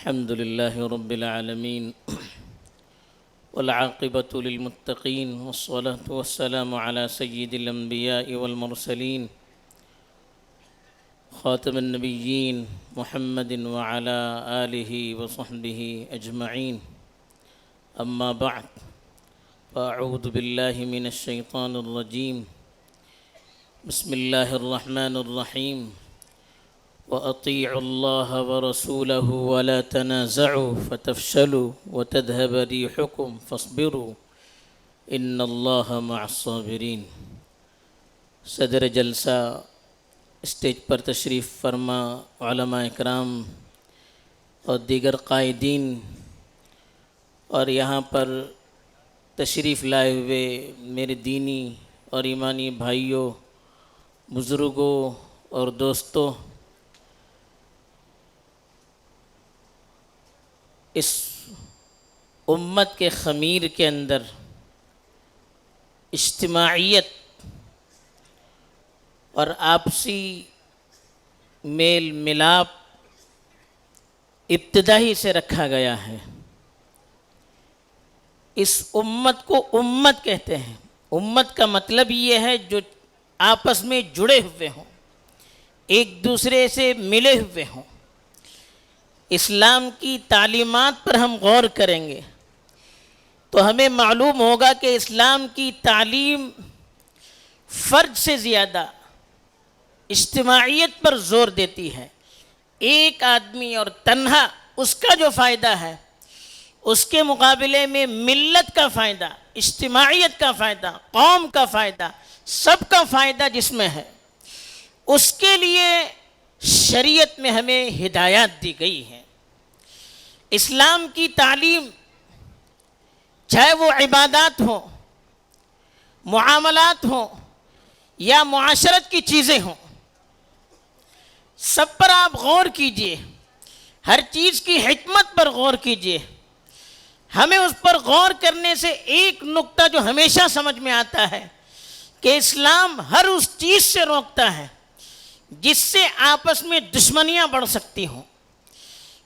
الحمد لله رب العالمين والعاقبة للمتقين والصلاة والسلام على سيد الأنبياء والمرسلين خاتم النبيين محمد وعلى آله وصحبه أجمعين أما بعد فأعوذ بالله من الشيطان الرجيم بسم الله الرحمن الرحيم وأطيعوا الله ورسوله ولا تنازعوا فتفشلوا وتذهب ريحكم فاصبروا إن الله مع الصابرين۔ صدر جلسہ، اسٹیج پر تشریف فرما علماء اکرام اور دیگر قائدین اور یہاں پر تشریف لائے ہوئے میرے دینی اور ایمانی بھائیوں، بزرگوں اور دوستوں، اس امت کے خمیر کے اندر اجتماعیت اور آپسی میل ملاپ ابتدائی سے رکھا گیا ہے۔ اس امت کو امت کہتے ہیں۔ امت کا مطلب یہ ہے جو آپس میں جڑے ہوئے ہوں، ایک دوسرے سے ملے ہوئے ہوں۔ اسلام کی تعلیمات پر ہم غور کریں گے تو ہمیں معلوم ہوگا کہ اسلام کی تعلیم فرد سے زیادہ اجتماعیت پر زور دیتی ہے۔ ایک آدمی اور تنہا اس کا جو فائدہ ہے، اس کے مقابلے میں ملت کا فائدہ، اجتماعیت کا فائدہ، قوم کا فائدہ، سب کا فائدہ جس میں ہے، اس کے لیے شریعت میں ہمیں ہدایات دی گئی ہیں۔ اسلام کی تعلیم چاہے وہ عبادات ہوں، معاملات ہوں یا معاشرت کی چیزیں ہوں، سب پر آپ غور کیجئے، ہر چیز کی حکمت پر غور کیجئے۔ ہمیں اس پر غور کرنے سے ایک نقطہ جو ہمیشہ سمجھ میں آتا ہے کہ اسلام ہر اس چیز سے روکتا ہے جس سے آپس میں دشمنیاں بڑھ سکتی ہوں،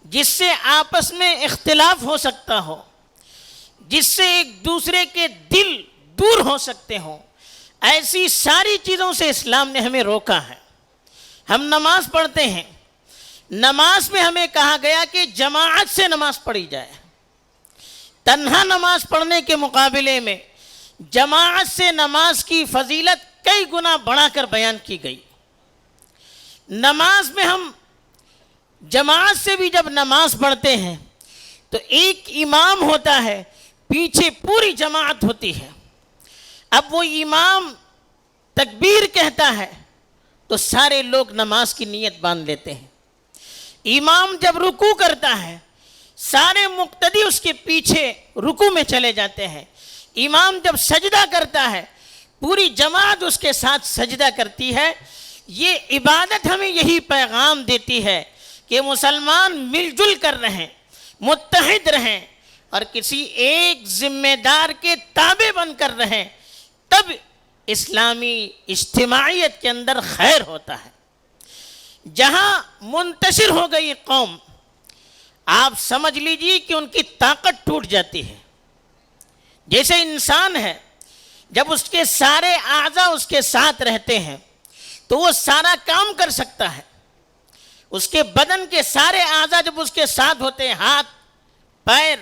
جس سے آپس میں اختلاف ہو سکتا ہو، جس سے ایک دوسرے کے دل دور ہو سکتے ہوں، ایسی ساری چیزوں سے اسلام نے ہمیں روکا ہے۔ ہم نماز پڑھتے ہیں، نماز میں ہمیں کہا گیا کہ جماعت سے نماز پڑھی جائے۔ تنہا نماز پڑھنے کے مقابلے میں جماعت سے نماز کی فضیلت کئی گنا بڑھا کر بیان کی گئی۔ نماز میں ہم جماعت سے بھی جب نماز پڑھتے ہیں تو ایک امام ہوتا ہے، پیچھے پوری جماعت ہوتی ہے۔ اب وہ امام تکبیر کہتا ہے تو سارے لوگ نماز کی نیت باندھ لیتے ہیں۔ امام جب رکوع کرتا ہے، سارے مقتدی اس کے پیچھے رکوع میں چلے جاتے ہیں۔ امام جب سجدہ کرتا ہے، پوری جماعت اس کے ساتھ سجدہ کرتی ہے۔ یہ عبادت ہمیں یہی پیغام دیتی ہے کہ مسلمان مل جل کر رہیں، متحد رہیں اور کسی ایک ذمہ دار کے تابع بن کر رہیں، تب اسلامی اجتماعیت کے اندر خیر ہوتا ہے۔ جہاں منتشر ہو گئی قوم، آپ سمجھ لیجئے کہ ان کی طاقت ٹوٹ جاتی ہے۔ جیسے انسان ہے، جب اس کے سارے اعضاء اس کے ساتھ رہتے ہیں تو وہ سارا کام کر سکتا ہے۔ اس کے بدن کے سارے اعضاء جب اس کے ساتھ ہوتے ہیں، ہاتھ، پیر،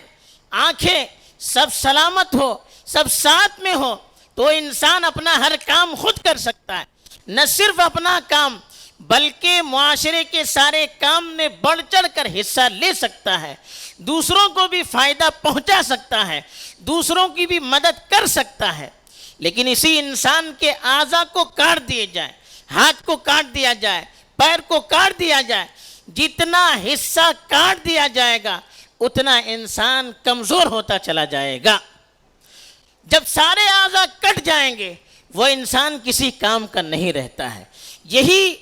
آنکھیں، سب سلامت ہو، سب ساتھ میں ہو، تو انسان اپنا ہر کام خود کر سکتا ہے۔ نہ صرف اپنا کام بلکہ معاشرے کے سارے کام میں بڑھ چڑھ کر حصہ لے سکتا ہے، دوسروں کو بھی فائدہ پہنچا سکتا ہے، دوسروں کی بھی مدد کر سکتا ہے۔ لیکن اسی انسان کے اعضاء کو کاٹ دیے جائے، ہاتھ کو کاٹ دیا جائے، پیر کو کاٹ دیا جائے، جتنا حصہ کاٹ دیا جائے گا اتنا انسان کمزور ہوتا چلا جائے گا۔ جب سارے اعضاء کٹ جائیں گے وہ انسان کسی کام کا نہیں رہتا ہے۔ یہی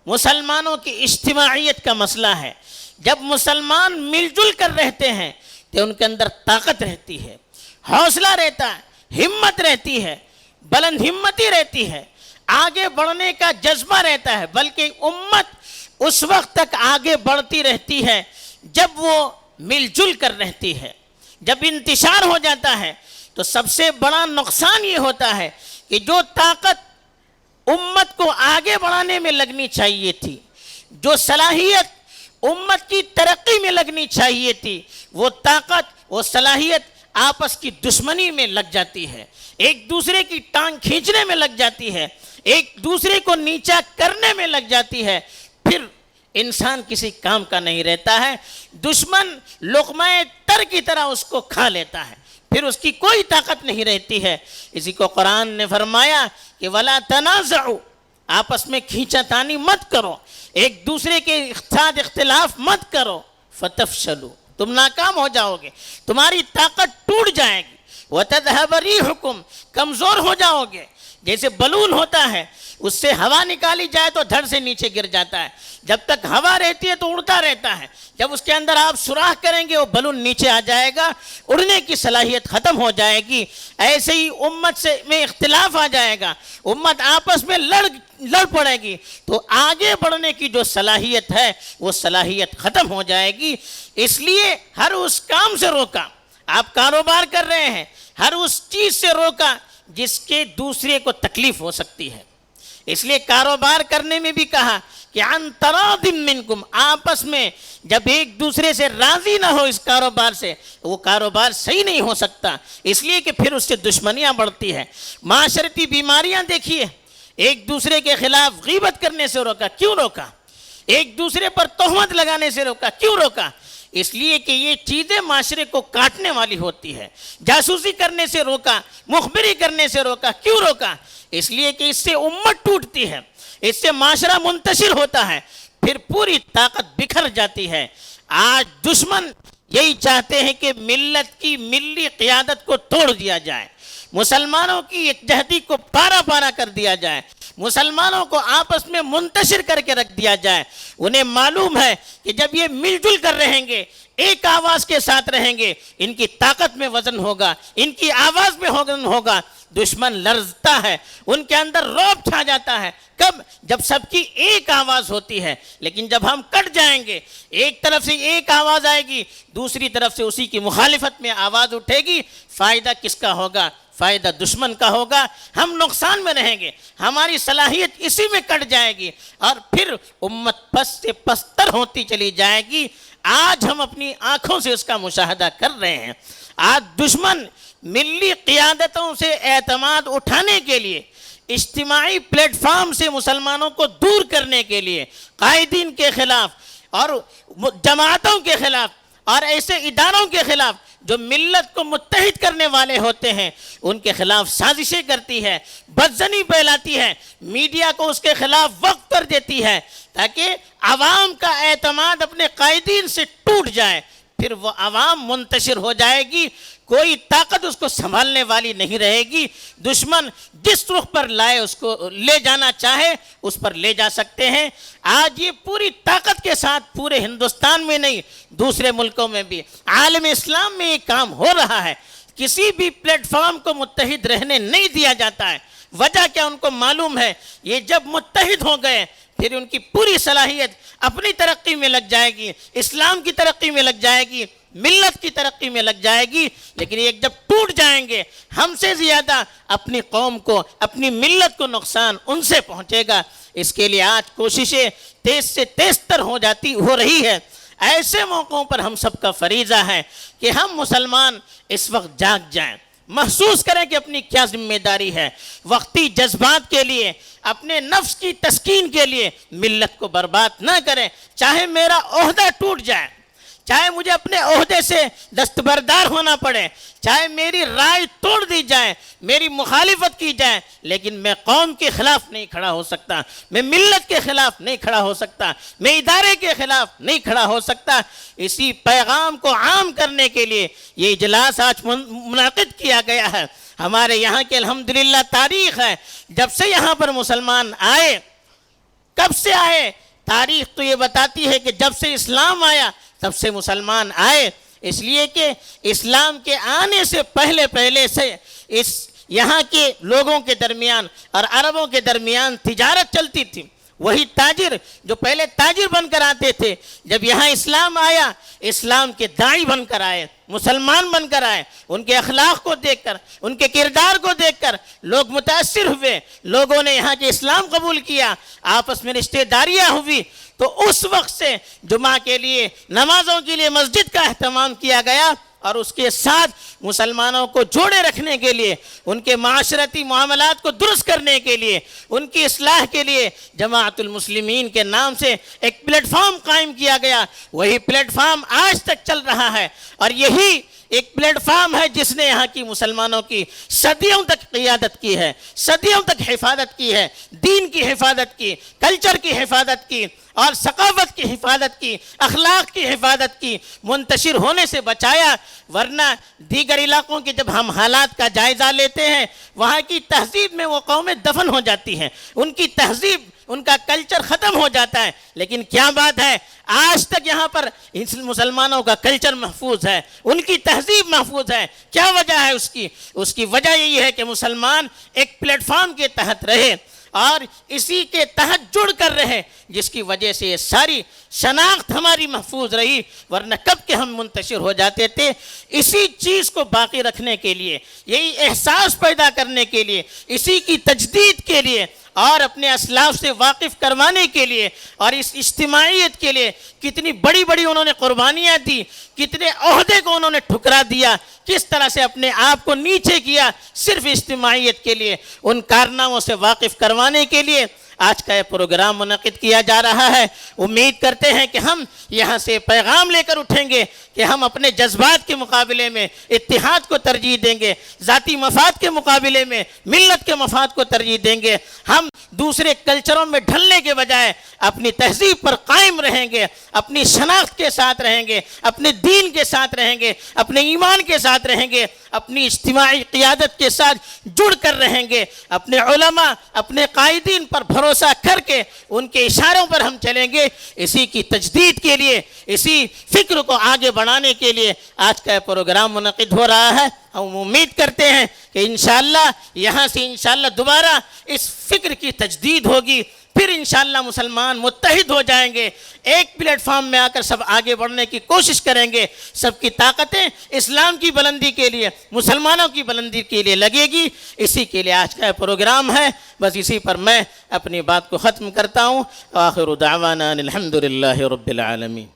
مسلمانوں کی اجتماعیت کا مسئلہ ہے۔ جب مسلمان مل جل کر رہتے ہیں تو ان کے اندر طاقت رہتی ہے، حوصلہ رہتا ہے، ہمت رہتی ہے، بلند ہمتی رہتی ہے، آگے بڑھنے کا جذبہ رہتا ہے۔ بلکہ امت اس وقت تک آگے بڑھتی رہتی ہے جب وہ مل جل کر رہتی ہے، جب انتشار ہو جاتا ہے، تو سب سے بڑا نقصان یہ ہوتا ہے کہ جو طاقت امت کو آگے بڑھانے میں لگنی چاہیے تھی، جو صلاحیت امت کی ترقی میں لگنی چاہیے تھی، وہ طاقت، وہ صلاحیت آپس کی دشمنی میں لگ جاتی ہے، ایک دوسرے کی ٹانگ کھینچنے میں لگ جاتی ہے، ایک دوسرے کو نیچا کرنے میں لگ جاتی ہے، پھر انسان کسی کام کا نہیں رہتا ہے، دشمن لقمہ تر کی طرح اس کو کھا لیتا ہے، پھر اس کی کوئی طاقت نہیں رہتی ہے۔ اسی کو قرآن نے فرمایا کہ وَلَا تَنَازَعُوا، آپس میں کھینچا تانی مت کرو، ایک دوسرے کے ساتھ اختلاف مت کرو، فَتَفْشَلُوا، تم ناکام ہو جاؤ گے، تمہاری طاقت ٹوٹ جائے گی، وَتَذْهَبَ رِيحُكُمْ، کمزور ہو جاؤ گے۔ جیسے بلون ہوتا ہے، اس سے ہوا نکالی جائے تو دھڑ سے نیچے گر جاتا ہے، جب تک ہوا رہتی ہے تو اڑتا رہتا ہے، جب اس کے اندر آپ سوراخ کریں گے وہ بلون نیچے آ جائے گا، اڑنے کی صلاحیت ختم ہو جائے گی۔ ایسے ہی امت میں اختلاف آ جائے گا، امت آپس میں لڑ پڑے گی، تو آگے بڑھنے کی جو صلاحیت ہے وہ صلاحیت ختم ہو جائے گی۔ اس لیے ہر اس کام سے روکا، آپ کاروبار کر رہے ہیں، ہر اس چیز سے روکا جس کے دوسرے کو تکلیف ہو سکتی ہے۔ اس لیے کاروبار کرنے میں بھی کہا کہ عن تراض منکم، آپس میں جب ایک دوسرے سے راضی نہ ہو اس کاروبار سے، وہ کاروبار صحیح نہیں ہو سکتا، اس لیے کہ پھر اس سے دشمنیاں بڑھتی ہیں۔ معاشرتی بیماریاں دیکھیے، ایک دوسرے کے خلاف غیبت کرنے سے روکا، کیوں روکا؟ ایک دوسرے پر تہمت لگانے سے روکا، کیوں روکا؟ اس لیے کہ یہ چیزیں معاشرے کو کاٹنے والی ہوتی ہے۔ جاسوسی کرنے سے روکا، مخبری کرنے سے روکا، کیوں روکا؟ اس لیے کہ اس سے امت ٹوٹتی ہے، اس سے معاشرہ منتشر ہوتا ہے، پھر پوری طاقت بکھر جاتی ہے۔ آج دشمن یہی چاہتے ہیں کہ ملت کی ملی قیادت کو توڑ دیا جائے، مسلمانوں کی یکجہتی کو پارا پارا کر دیا جائے، مسلمانوں کو آپس میں منتشر کر کے رکھ دیا جائے۔ انہیں معلوم ہے کہ جب یہ مل جل کر رہیں گے، ایک آواز کے ساتھ رہیں گے، ان کی طاقت میں وزن ہوگا، ان کی آواز میں وزن ہوگا، دشمن لرزتا ہے، ان کے اندر رعب چھا جاتا ہے۔ کب؟ جب سب کی ایک آواز ہوتی ہے۔ لیکن جب ہم کٹ جائیں گے، ایک طرف سے ایک آواز آئے گی، دوسری طرف سے اسی کی مخالفت میں آواز اٹھے گی، فائدہ کس کا ہوگا؟ فائدہ دشمن کا ہوگا، ہم نقصان میں رہیں گے، ہماری صلاحیت اسی میں کٹ جائے گی، اور پھر امت پس سے پستر ہوتی چلی جائے گی۔ آج ہم اپنی آنکھوں سے اس کا مشاہدہ کر رہے ہیں۔ آج دشمن ملی قیادتوں سے اعتماد اٹھانے کے لیے، اجتماعی پلیٹ فارم سے مسلمانوں کو دور کرنے کے لیے، قائدین کے خلاف اور جماعتوں کے خلاف اور ایسے اداروں کے خلاف جو ملت کو متحد کرنے والے ہوتے ہیں، ان کے خلاف سازشیں کرتی ہے، بدزنی پھیلاتی ہے، میڈیا کو اس کے خلاف وقف کر دیتی ہے، تاکہ عوام کا اعتماد اپنے قائدین سے ٹوٹ جائے، پھر وہ عوام منتشر ہو جائے گی، کوئی طاقت اس کو سنبھالنے والی نہیں رہے گی۔ دشمن جس رخ پر لائے اس کو لے جانا چاہے اس پر لے جا سکتے ہیں۔ آج یہ پوری طاقت کے ساتھ پورے ہندوستان میں نہیں، دوسرے ملکوں میں بھی، عالم اسلام میں یہ کام ہو رہا ہے۔ کسی بھی پلیٹ فارم کو متحد رہنے نہیں دیا جاتا ہے۔ وجہ کیا؟ ان کو معلوم ہے یہ جب متحد ہو گئے پھر ان کی پوری صلاحیت اپنی ترقی میں لگ جائے گی، اسلام کی ترقی میں لگ جائے گی، ملت کی ترقی میں لگ جائے گی۔ لیکن ایک جب ٹوٹ جائیں گے، ہم سے زیادہ اپنی قوم کو، اپنی ملت کو نقصان ان سے پہنچے گا۔ اس کے لیے آج کوششیں تیز سے تیز تر ہو رہی ہے۔ ایسے موقعوں پر ہم سب کا فریضہ ہے کہ ہم مسلمان اس وقت جاگ جائیں، محسوس کریں کہ اپنی کیا ذمہ داری ہے۔ وقتی جذبات کے لیے، اپنے نفس کی تسکین کے لیے ملت کو برباد نہ کریں، چاہے میرا عہدہ ٹوٹ جائے، چاہے مجھے اپنے عہدے سے دستبردار ہونا پڑے، چاہے میری رائے توڑ دی جائے، میری مخالفت کی جائے، لیکن میں قوم کے خلاف نہیں کھڑا ہو سکتا، میں ملت کے خلاف نہیں کھڑا ہو سکتا، میں ادارے کے خلاف نہیں کھڑا ہو سکتا۔ اسی پیغام کو عام کرنے کے لیے یہ اجلاس آج منعقد کیا گیا ہے۔ ہمارے یہاں کے الحمدللہ تاریخ ہے، جب سے یہاں پر مسلمان آئے، کب سے آئے؟ تاریخ تو یہ بتاتی ہے کہ جب سے اسلام آیا تب سے مسلمان آئے، اس لیے کہ اسلام کے آنے سے پہلے سے اس یہاں کے لوگوں کے درمیان اور عربوں کے درمیان تجارت چلتی تھی، وہی تاجر جو پہلے تاجر بن کر آتے تھے، جب یہاں اسلام آیا، اسلام کے داعی بن کر آئے، مسلمان بن کر آئے، ان کے اخلاق کو دیکھ کر، ان کے کردار کو دیکھ کر لوگ متاثر ہوئے، لوگوں نے یہاں کے اسلام قبول کیا، آپس میں رشتہ داریاں ہوئی، تو اس وقت سے جمعہ کے لیے، نمازوں کے لیے مسجد کا اہتمام کیا گیا، اور اس کے ساتھ مسلمانوں کو جوڑے رکھنے کے لیے، ان کے معاشرتی معاملات کو درست کرنے کے لیے، ان کی اصلاح کے لیے جماعت المسلمین کے نام سے ایک پلیٹ فارم قائم کیا گیا۔ وہی پلیٹ فارم آج تک چل رہا ہے، اور یہی ایک پلیٹ فارم ہے جس نے یہاں کی مسلمانوں کی صدیوں تک قیادت کی ہے، صدیوں تک حفاظت کی ہے، دین کی حفاظت کی، کلچر کی حفاظت کی، اور ثقافت کی حفاظت کی، اخلاق کی حفاظت کی، منتشر ہونے سے بچایا۔ ورنہ دیگر علاقوں کے جب ہم حالات کا جائزہ لیتے ہیں، وہاں کی تہذیب میں وہ قومیں دفن ہو جاتی ہیں، ان کی تہذیب، ان کا کلچر ختم ہو جاتا ہے۔ لیکن کیا بات ہے، آج تک یہاں پر مسلمانوں کا کلچر محفوظ ہے، ان کی تہذیب محفوظ ہے۔ کیا وجہ ہے اس کی وجہ یہی ہے کہ مسلمان ایک پلیٹ فارم کے تحت رہے، اور اسی کے تحت جڑ کر رہے، جس کی وجہ سے یہ ساری شناخت ہماری محفوظ رہی، ورنہ کب کے ہم منتشر ہو جاتے تھے۔ اسی چیز کو باقی رکھنے کے لیے، یہی احساس پیدا کرنے کے لیے، اسی کی تجدید کے لیے، اور اپنے اسلاف سے واقف کروانے کے لیے، اور اس اجتماعیت کے لیے کتنی بڑی بڑی انہوں نے قربانیاں دی، کتنے عہدے کو انہوں نے ٹھکرا دیا، کس طرح سے اپنے آپ کو نیچے کیا صرف اجتماعیت کے لیے، ان کارناموں سے واقف کروانے کے لیے آج کا یہ پروگرام منعقد کیا جا رہا ہے۔ امید کرتے ہیں کہ ہم یہاں سے پیغام لے کر اٹھیں گے کہ ہم اپنے جذبات کے مقابلے میں اتحاد کو ترجیح دیں گے، ذاتی مفاد کے مقابلے میں ملت کے مفاد کو ترجیح دیں گے۔ ہم دوسرے کلچروں میں ڈھلنے کے بجائے اپنی تہذیب پر قائم رہیں گے، اپنی شناخت کے ساتھ رہیں گے، اپنے دین کے ساتھ رہیں گے، اپنے ایمان کے ساتھ رہیں گے، اپنی اجتماعی قیادت کے ساتھ جڑ کر رہیں گے، اپنے علماء، اپنے قائدین پر بھروسہ کر کے ان کے اشاروں پر ہم چلیں گے۔ اسی کی تجدید کے لیے، اسی فکر کو آگے بڑھانے کے لیے آج کا پروگرام منعقد ہو رہا ہے۔ ہم امید کرتے ہیں کہ انشاءاللہ یہاں سے انشاءاللہ دوبارہ اس فکر کی تجدید ہوگی، پھر انشاءاللہ مسلمان متحد ہو جائیں گے، ایک پلیٹ فارم میں آ کر سب آگے بڑھنے کی کوشش کریں گے، سب کی طاقتیں اسلام کی بلندی کے لیے، مسلمانوں کی بلندی کے لیے لگے گی۔ اسی کے لیے آج کا پروگرام ہے، بس اسی پر میں اپنی بات کو ختم کرتا ہوں۔ آخر دعوانا الحمدللہ رب العالمین۔